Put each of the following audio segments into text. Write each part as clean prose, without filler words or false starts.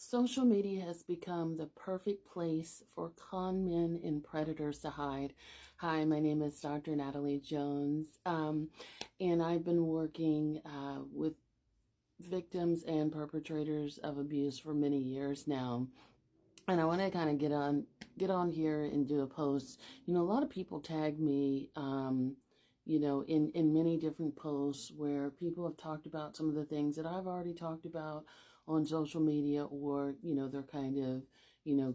Social media has become the perfect place for con men and predators to hide. Hi, my name is Dr. Natalie Jones, and I've been working with victims and perpetrators of abuse for many years now. And I want to kind of get on here and do a post. A lot of people tag me, in many different posts where people have talked about some of the things that I've already talked about on social media, or, they're kind of,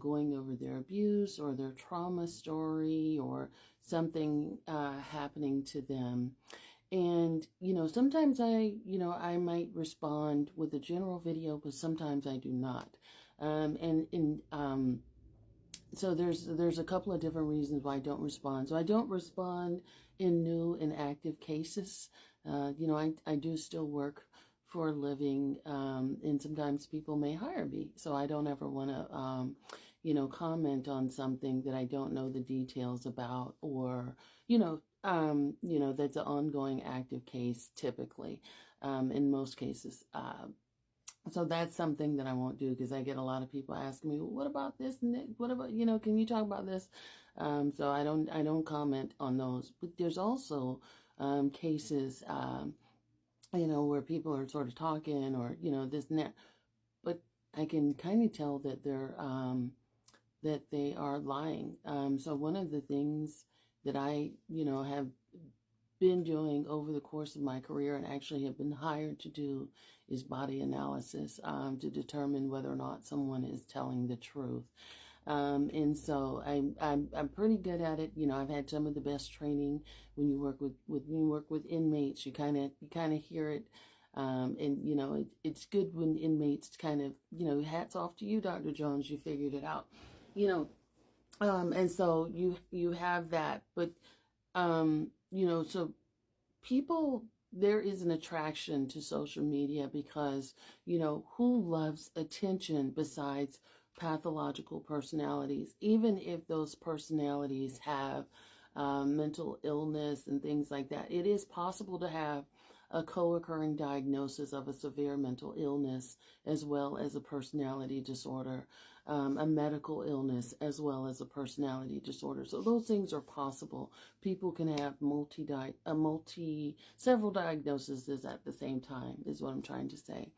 going over their abuse or their trauma story or something happening to them. And, sometimes I might respond with a general video, but sometimes I do not. So there's a couple of different reasons why I don't respond. So I don't respond in new and active cases. I do still work for a living, and sometimes people may hire me. So I don't ever want to, comment on something that I don't know the details about, or, that's an ongoing active case typically, in most cases. So that's something that I won't do, because I get a lot of people asking me, well, what about this? And what about, can you talk about this? So I don't comment on those. But there's also cases, where people are sort of talking, or, this and that. But I can kind of tell that that they are lying. So one of the things that I, have been doing over the course of my career, and actually have been hired to do, is body analysis, to determine whether or not someone is telling the truth. And so I'm pretty good at it. I've had some of the best training. When you work with inmates, you kind of hear it. And it's good when inmates kind of, hats off to you, Dr. Jones, you figured it out. And so you have that, but so people, there is an attraction to social media because, who loves attention besides pathological personalities? Even if those personalities have mental illness and things like that, it is possible to have a co-occurring diagnosis of a severe mental illness as well as a personality disorder, a medical illness as well as a personality disorder. So those things are possible. People can have several diagnoses at the same time, is what I'm trying to say.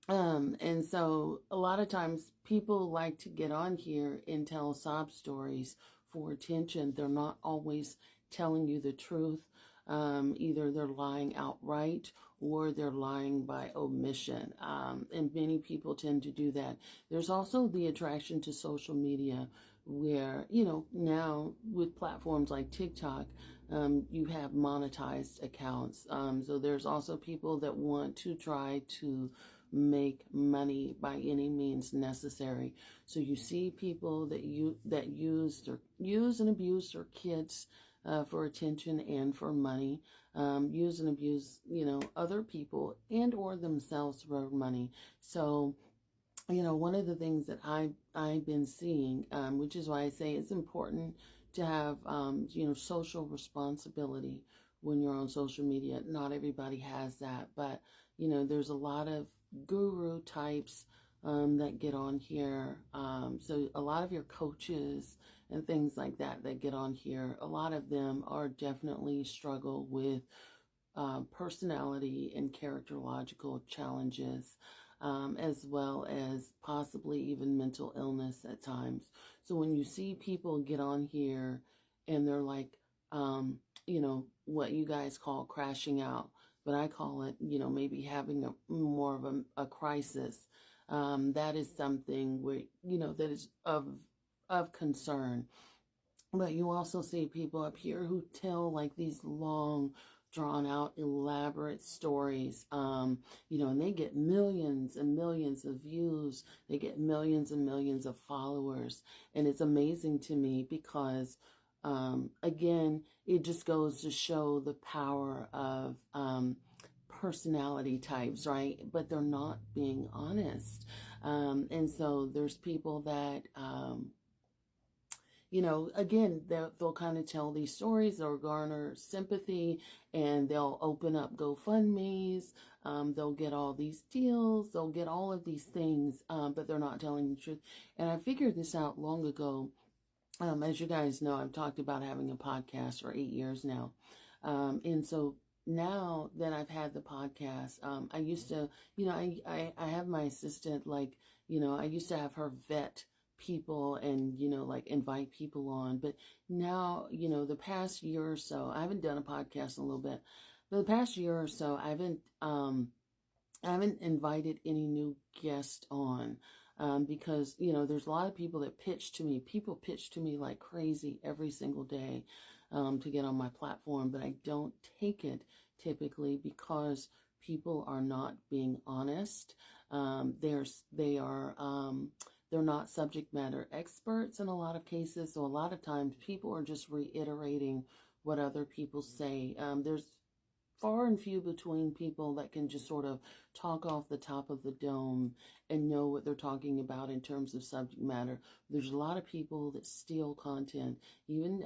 And so a lot of times people like to get on here and tell sob stories for attention. They're not always telling you the truth. Either they're lying outright or they're lying by omission. And many people tend to do that. There's also the attraction to social media where, now with platforms like TikTok, you have monetized accounts. So there's also people that want to try to make money by any means necessary. So you see people that use and abuse their kids for attention and for money, use and abuse, other people and or themselves for money. So, one of the things that I've been seeing, which is why I say it's important to have, social responsibility when you're on social media. Not everybody has that, but, there's a lot of guru types that get on here. So a lot of your coaches and things like that get on here, a lot of them are definitely struggle with personality and characterological challenges, as well as possibly even mental illness at times. So when you see people get on here and they're like, what you guys call crashing out, but I call it, maybe having more of a crisis. That is something where, that is of concern. But you also see people up here who tell like these long, drawn out, elaborate stories, and they get millions and millions of views. They get millions and millions of followers. And it's amazing to me because, again, it just goes to show the power of personality types, right? But they're not being honest. And so there's people that, again, they'll kind of tell these stories, they'll garner sympathy, and they'll open up GoFundMes, they'll get all these deals, they'll get all of these things, but they're not telling the truth. And I figured this out long ago. As you guys know, I've talked about having a podcast for 8 years now. And so now that I've had the podcast, I used to, I have my assistant, like, I used to have her vet people and, like invite people on. But now, the past year or so, I haven't done a podcast in a little bit, but the past year or so, I haven't invited any new guests on because, there's a lot of people that pitch to me. People pitch to me like crazy every single day to get on my platform, but I don't take it typically because people are not being honest. They're not subject matter experts in a lot of cases. So a lot of times people are just reiterating what other people say. There's far and few between people that can just sort of talk off the top of the dome and know what they're talking about in terms of subject matter. There's a lot of people that steal content.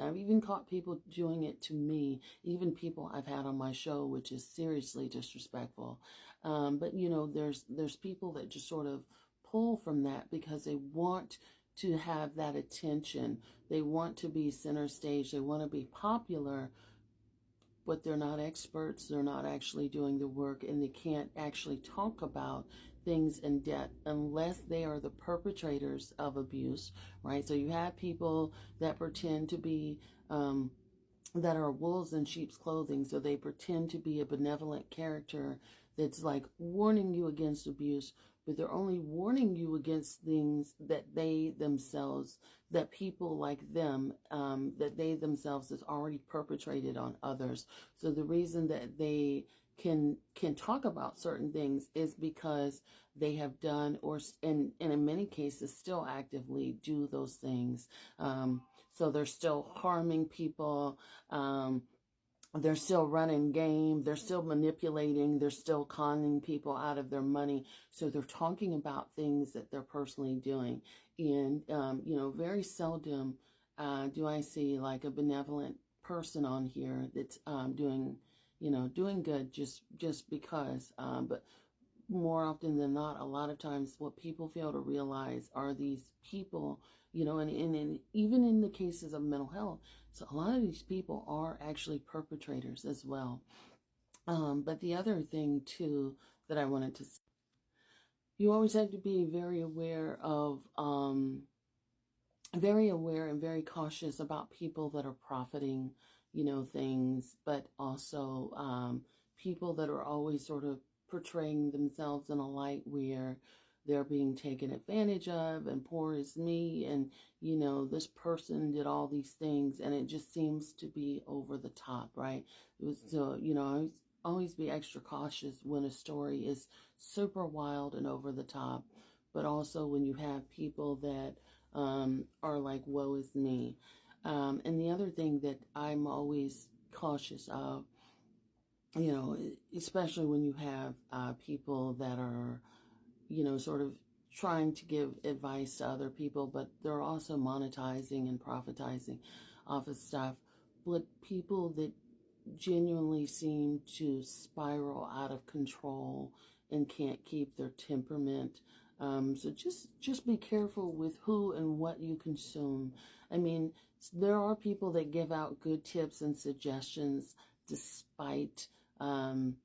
I've even caught people doing it to me, even people I've had on my show, which is seriously disrespectful. But there's people that just sort of pull from that because they want to have that attention. They want to be center stage. They want to be popular, but they're not experts. They're not actually doing the work, and they can't actually talk about things in depth unless they are the perpetrators of abuse, right? So you have people that pretend to be, that are wolves in sheep's clothing. So they pretend to be a benevolent character that's like warning you against abuse, but they're only warning you against things that that people like them, that they themselves has already perpetrated on others. So the reason that they can talk about certain things is because they have done, or and in many cases still actively do those things. So they're still harming people. They're still running game. They're still manipulating. They're still conning people out of their money. So they're talking about things that they're personally doing. And, very seldom do I see like a benevolent person on here that's doing good just because. But more often than not, a lot of times what people fail to realize are these people, and even in the cases of mental health, so a lot of these people are actually perpetrators as well. But the other thing too that I wanted to say, you always have to be very aware and very cautious about people that are profiting, things, but also people that are always sort of portraying themselves in a light where they're being taken advantage of, and poor is me, and this person did all these things, and it just seems to be over the top, right? It was so always be extra cautious when a story is super wild and over the top, but also when you have people that are like, woe is me. And the other thing that I'm always cautious of, especially when you have people that are, sort of trying to give advice to other people, but they're also monetizing and profitizing off of stuff. But people that genuinely seem to spiral out of control and can't keep their temperament. So just be careful with who and what you consume. I mean, there are people that give out good tips and suggestions despite having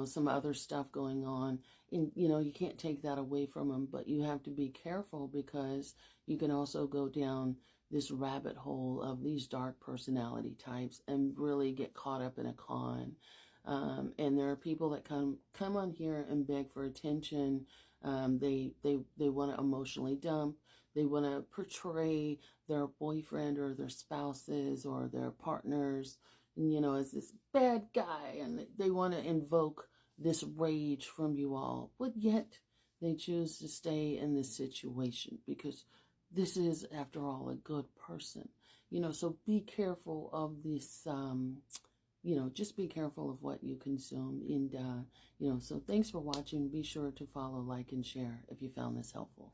some other stuff going on, and you can't take that away from them, but you have to be careful because you can also go down this rabbit hole of these dark personality types and really get caught up in a con. And there are people that come on here and beg for attention. They want to emotionally dump. They want to portray their boyfriend or their spouses or their partners, as this bad guy, and they want to invoke this rage from you all. But yet they choose to stay in this situation because this is, after all, a good person. So be careful of this, just be careful of what you consume. And, so thanks for watching. Be sure to follow, like, and share if you found this helpful.